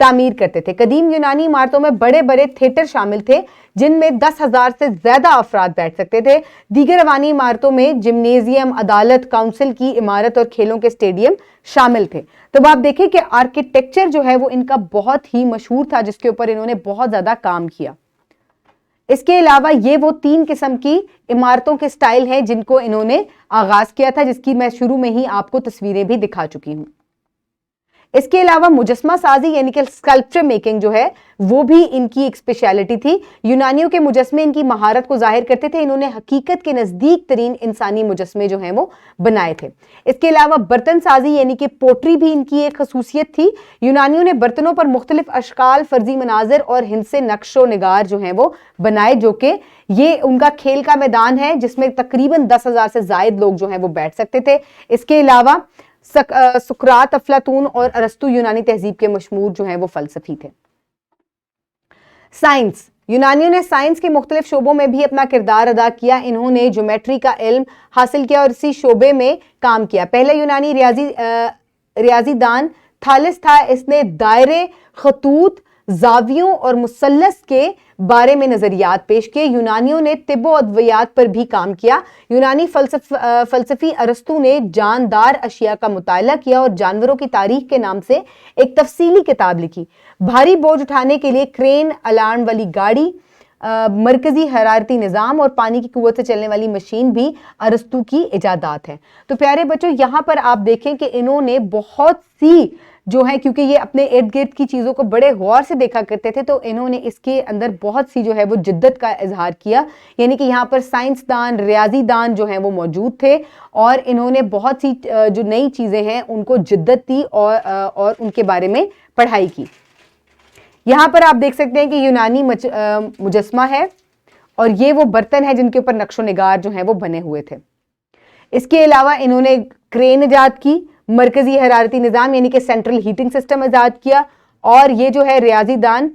تعمیر کرتے تھے. قدیم یونانی عمارتوں میں بڑے بڑے تھیٹر شامل تھے جن میں 10,000 سے زیادہ افراد بیٹھ سکتے تھے. دیگر روانی عمارتوں میں جمنیزیم، عدالت، کونسل کی عمارت اور کھیلوں کے اسٹیڈیم شامل تھے. تو آپ دیکھیں کہ آرکیٹیکچر جو ہے وہ ان کا بہت ہی مشہور تھا جس کے اوپر انہوں نے بہت زیادہ کام کیا. اس کے علاوہ یہ وہ 3 قسم کی عمارتوں کے سٹائل ہیں جن کو انہوں نے آغاز کیا تھا، جس کی میں شروع میں ہی آپ کو تصویریں بھی دکھا چکی ہوں. اس کے علاوہ مجسمہ سازی یعنی کہ اسکلپچر میکنگ جو ہے وہ بھی ان کی ایک اسپیشلٹی تھی. یونانیوں کے مجسمے ان کی مہارت کو ظاہر کرتے تھے. انہوں نے حقیقت کے نزدیک ترین انسانی مجسمے جو ہیں وہ بنائے تھے. اس کے علاوہ برتن سازی یعنی کہ پوٹری بھی ان کی ایک خصوصیت تھی. یونانیوں نے برتنوں پر مختلف اشکال، فرضی مناظر اور ہندسے نقش و نگار جو ہیں وہ بنائے، جو کہ یہ ان کا کھیل کا میدان ہے جس میں تقریباً 10,000 سے زائد لوگ جو ہیں وہ بیٹھ سکتے تھے. اس کے علاوہ سقراط، افلاطون اور ارسطو یونانی تہذیب کے مشہور جو ہیں وہ فلسفی تھے. سائنس. یونانیوں نے سائنس کے مختلف شعبوں میں بھی اپنا کردار ادا کیا. انہوں نے جیومیٹری کا علم حاصل کیا اور اسی شعبے میں کام کیا. پہلا یونانی ریاضی دان تھالس تھا. اس نے دائرے، خطوط، زاویوں اور مثلث کے بارے میں نظریات پیش کیے. یونانیوں نے طب و ادویات پر بھی کام کیا. یونانی فلسفی ارسطو نے جاندار اشیاء کا مطالعہ کیا اور جانوروں کی تاریخ کے نام سے ایک تفصیلی کتاب لکھی. بھاری بوجھ اٹھانے کے لیے کرین، الارم والی گاڑی، مرکزی حرارتی نظام اور پانی کی قوت سے چلنے والی مشین بھی ارسطو کی ایجادات ہیں. تو پیارے بچوں یہاں پر آپ دیکھیں کہ انہوں نے بہت سی جو ہے، کیونکہ یہ اپنے ارد گرد کی چیزوں کو بڑے غور سے دیکھا کرتے تھے، تو انہوں نے اس کے اندر بہت سی جو ہے وہ جدت کا اظہار کیا. یعنی کہ یہاں پر سائنسدان، ریاضی دان جو ہیں وہ موجود تھے اور انہوں نے بہت سی جو نئی چیزیں ہیں ان کو جدت دی اور ان کے بارے میں پڑھائی کی. یہاں پر آپ دیکھ سکتے ہیں کہ یونانی مجسمہ ہے اور یہ وہ برتن ہے جن کے اوپر نقش و نگار جو ہیں وہ بنے ہوئے تھے. اس کے علاوہ انہوں نے کرین ایجاد کی، مرکزی حرارتی نظام یعنی کہ سینٹرل ہیٹنگ سسٹم ایجاد کیا، اور یہ جو ہے ریاضی دان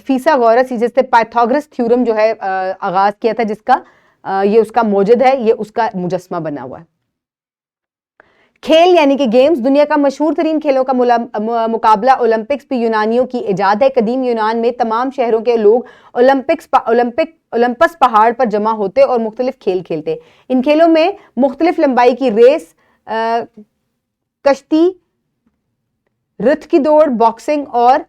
فیثاغورس جس سے پائتھاگورس تھیورم جو ہے آغاز کیا تھا، جس کا یہ اس کا موجد ہے، یہ اس کا مجسمہ بنا ہوا ہے. کھیل یعنی کہ گیمز. دنیا کا مشہور ترین کھیلوں کا مقابلہ اولمپکس بھی یونانیوں کی ایجاد ہے. قدیم یونان میں تمام شہروں کے لوگ اولمپس پہاڑ پر جمع ہوتے اور مختلف کھیل کھیلتے. ان کھیلوں میں مختلف لمبائی کی ریس، کشتی، رتھ کی دوڑ، باکسنگ اور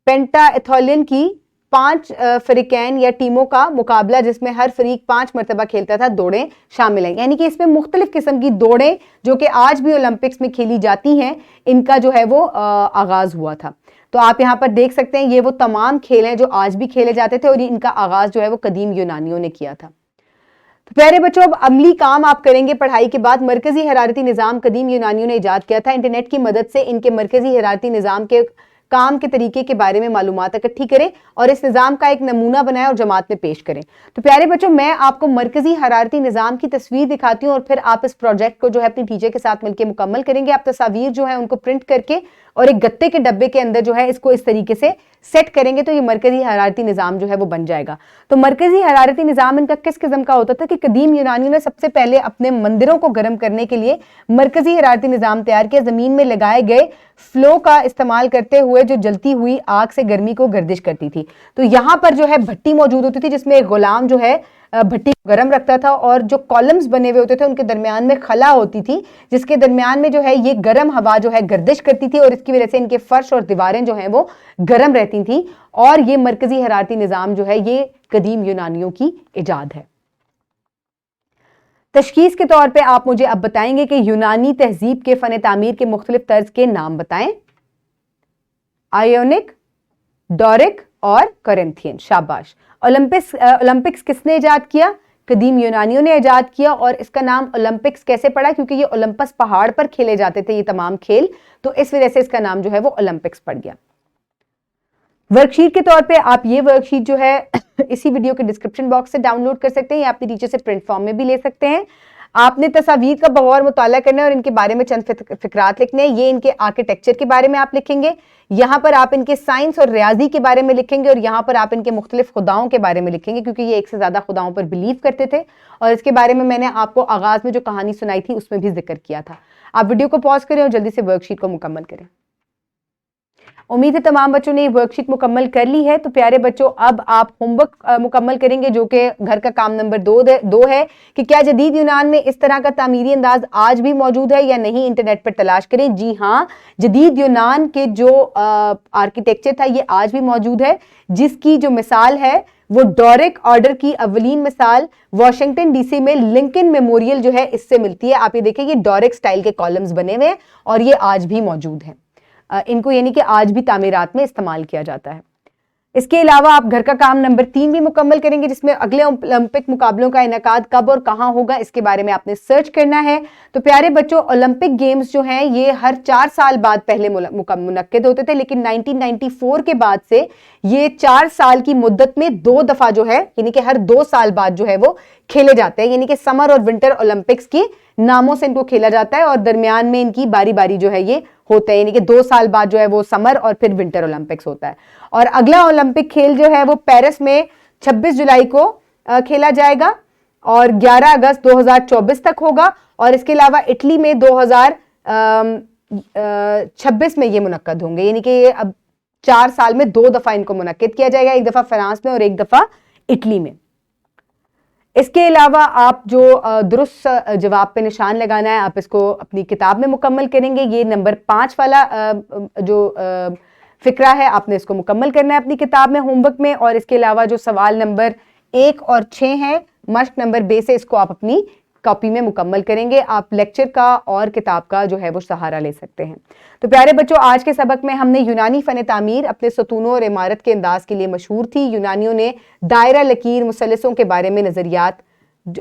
پینٹا ایتھلون کی 5 فریقین یا ٹیموں کا مقابلہ جس میں ہر فریق 5 مرتبہ کھیلتا تھا دوڑیں شامل ہیں. یعنی کہ اس میں مختلف قسم کی دوڑیں جو کہ آج بھی اولمپکس میں کھیلی جاتی ہیں، ان کا جو ہے وہ آغاز ہوا تھا. تو آپ یہاں پر دیکھ سکتے ہیں یہ وہ تمام کھیل ہیں جو آج بھی کھیلے جاتے تھے اور ان کا آغاز جو ہے وہ قدیم یونانیوں نے کیا تھا. تو پیارے بچوں اب عملی کام آپ کریں گے پڑھائی کے بعد. مرکزی حرارتی نظام قدیم یونانیوں نے ایجاد کیا تھا. انٹرنیٹ کی مدد سے ان کے مرکزی حرارتی نظام کے کام کے طریقے کے بارے میں معلومات اکٹھی کریں اور اس نظام کا ایک نمونہ بنائیں اور جماعت میں پیش کریں. تو پیارے بچوں میں آپ کو مرکزی حرارتی نظام کی تصویر دکھاتی ہوں اور پھر آپ اس پروجیکٹ کو جو ہے اپنی ٹیچر کے ساتھ مل کے مکمل کریں گے. آپ تصاویر جو ہے ان کو پرنٹ کر کے اور ایک گتے کے ڈبے کے اندر جو ہے اس کو اس طریقے سے سیٹ کریں گے تو یہ مرکزی حرارتی نظام جو ہے وہ بن جائے گا. تو مرکزی حرارتی نظام ان کا کس قسم کا ہوتا تھا کہ قدیم یونانیوں نے سب سے پہلے اپنے مندروں کو گرم کرنے کے لیے مرکزی حرارتی نظام تیار کیا. زمین میں لگائے گئے فلو کا استعمال کرتے ہوئے جو جلتی ہوئی آگ سے گرمی کو گردش کرتی تھی. تو یہاں پر جو ہے بھٹی موجود ہوتی تھی جس میں ایک غلام جو ہے بھٹی کو گرم رکھتا تھا اور جو کالمز بنے ہوئے ہوتے تھے ان کے درمیان میں خلا ہوتی تھی جس کے درمیان میں جو ہے یہ گرم ہوا جو ہے گردش کرتی تھی اور اس کی وجہ سے ان کے فرش اور دیواریں جو ہیں وہ گرم رہتی تھیں. اور یہ مرکزی حرارتی نظام جو ہے یہ قدیم یونانیوں کی ایجاد ہے. تشخیص کے طور پہ آپ مجھے اب بتائیں گے کہ یونانی تہذیب کے فن تعمیر کے مختلف طرز کے نام بتائیں. آئیونک، ڈورک اور کرنتھین. شاباش. اولمپکس کس نے ایجاد کیا؟ قدیم یونانیوں نے ایجاد کیا. اور اس کا نام اولمپکس کیسے پڑا؟ کیونکہ یہ اولمپس پہاڑ پر کھیلے جاتے تھے یہ تمام کھیل، تو اس وجہ سے اس کا نام جو ہے وہ اولمپکس پڑ گیا. ورک شیٹ کے طور پہ آپ یہ ورک شیٹ جو ہے اسی ویڈیو کے ڈسکرپشن باکس سے ڈاؤن لوڈ کر سکتے ہیں یا اپنی ٹیچر سے پرنٹ فارم میں بھی لے سکتے ہیں. آپ نے تصاویر کا بغور مطالعہ کرنا ہے اور ان کے بارے میں چند فقرات لکھنے ہیں. یہ ان کے آرکیٹیکچر کے بارے میں آپ لکھیں گے. یہاں پر آپ ان کے سائنس اور ریاضی کے بارے میں لکھیں گے اور یہاں پر آپ ان کے مختلف خداؤں کے بارے میں لکھیں گے کیونکہ یہ ایک سے زیادہ خداؤں پر بلیو کرتے تھے اور اس کے بارے میں نے آپ کو آغاز میں جو کہانی سنائی تھی اس میں بھی ذکر کیا تھا. آپ ویڈیو کو پاز کریں اور جلدی سے ورک شیٹ کو مکمل کریں. امید ہے تمام بچوں نے یہ ورک شیٹ مکمل کر لی ہے. تو پیارے بچوں اب آپ ہوم ورک مکمل کریں گے جو کہ گھر کا کام نمبر 2 ہے کہ کیا جدید یونان میں اس طرح کا تعمیری انداز آج بھی موجود ہے یا نہیں, انٹرنیٹ پر تلاش کریں. جی ہاں, جدید یونان کے جو آرکیٹیکچر تھا یہ آج بھی موجود ہے, جس کی جو مثال ہے وہ ڈورک آرڈر کی اولین مثال واشنگٹن ڈی سی میں لنکن میموریل جو ہے اس سے ملتی ہے. آپ یہ دیکھیں یہ ڈورک سٹائل کے کالمز بنے ہوئے ہیں اور یہ آج بھی موجود ہیں. ان کو یعنی کہ آج بھی تعمیرات میں استعمال کیا جاتا ہے. اس کے علاوہ آپ گھر کا کام نمبر 3 بھی مکمل کریں گے جس میں اگلے اولمپک مقابلوں کا انعقاد کب اور کہاں ہوگا اس کے بارے میں آپ نے سرچ کرنا ہے. تو پیارے بچوں اولمپک گیمز جو ہیں یہ ہر 4 سال بعد پہلے منعقد ہوتے تھے, لیکن 1994 کے بعد سے یہ 4 سال کی مدت میں 2 دفعہ جو ہے یعنی کہ ہر 2 سال بعد جو ہے وہ کھیلے جاتے ہیں. یعنی کہ سمر اور ونٹر اولمپکس کی ناموں سے ان کو کھیلا جاتا ہے اور درمیان میں ان کی باری باری جو ہے یہ ہوتا ہے, یعنی کہ 2 سال بعد جو ہے وہ سمر اور پھر ونٹر اولمپکس ہوتا ہے. اور اگلا اولمپک کھیل جو ہے وہ پیرس میں 26 جولائی کو کھیلا جائے گا اور 11 اگست 2024 تک ہوگا. اور اس کے علاوہ اٹلی میں 2026 میں یہ منعقد ہوں گے, یعنی کہ یہ اب 4 سال میں 2 دفعہ ان کو منعقد کیا جائے گا, ایک دفعہ فرانس میں اور ایک دفعہ اٹلی میں. اس کے علاوہ آپ جو درست جواب پہ نشان لگانا ہے آپ اس کو اپنی کتاب میں مکمل کریں گے. یہ نمبر 5 والا جو فقرہ ہے آپ نے اس کو مکمل کرنا ہے اپنی کتاب میں ہوم ورک میں. اور اس کے علاوہ جو سوال نمبر 1 اور 6 ہیں مشق نمبر 2 سے اس کو آپ اپنی کاپی میں مکمل کریں گے. آپ لیکچر کا اور کتاب کا جو ہے وہ سہارا لے سکتے ہیں. تو پیارے بچوں آج کے سبق میں ہم نے یونانی فن تعمیر اپنے ستونوں اور عمارت کے انداز کے لیے مشہور تھی. یونانیوں نے دائرہ لکیر مثلثوں کے بارے میں نظریات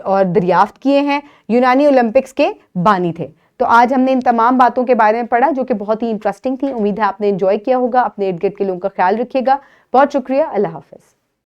اور دریافت کیے ہیں. یونانی اولمپکس کے بانی تھے. تو آج ہم نے ان تمام باتوں کے بارے میں پڑھا جو کہ بہت ہی انٹرسٹنگ تھی. امید ہے آپ نے انجوائے کیا ہوگا. اپنے ارد گرد کے لوگوں کا خیال رکھیے گا. بہت شکریہ. اللہ حافظ.